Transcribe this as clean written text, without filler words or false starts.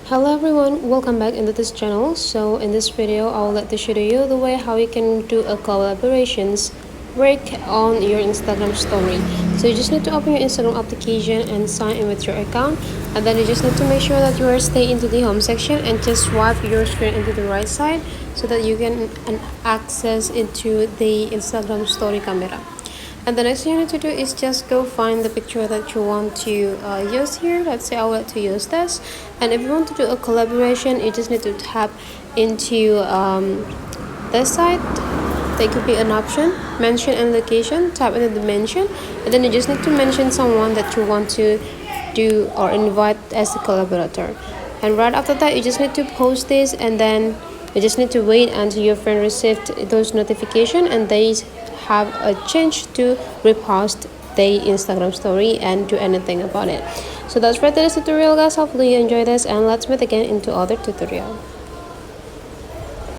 Hello everyone, welcome back into this channel. So in this video I will like to show you the way how you can do a collaborations work on your Instagram story. So you just need to open your Instagram application and sign in with your account, and then you just need to make sure that you are stay into the home section and just swipe your screen into the right side so that you can access into the Instagram story camera. And the next thing you need to do is just go find the picture that you want to use here. Let's say I would like to use this, and if you want to do a collaboration, you just need to tap into this side. There could be an option, mention and location. Tap into the mention, and then you just need to mention someone that you want to do or invite as a collaborator. And right after that, you just need to post this, and then you just need to wait until your friend received those notifications and they have a chance to repost the Instagram story and do anything about it. So that's for today's tutorial, guys. Hopefully you enjoy this, and let's meet again into other tutorial.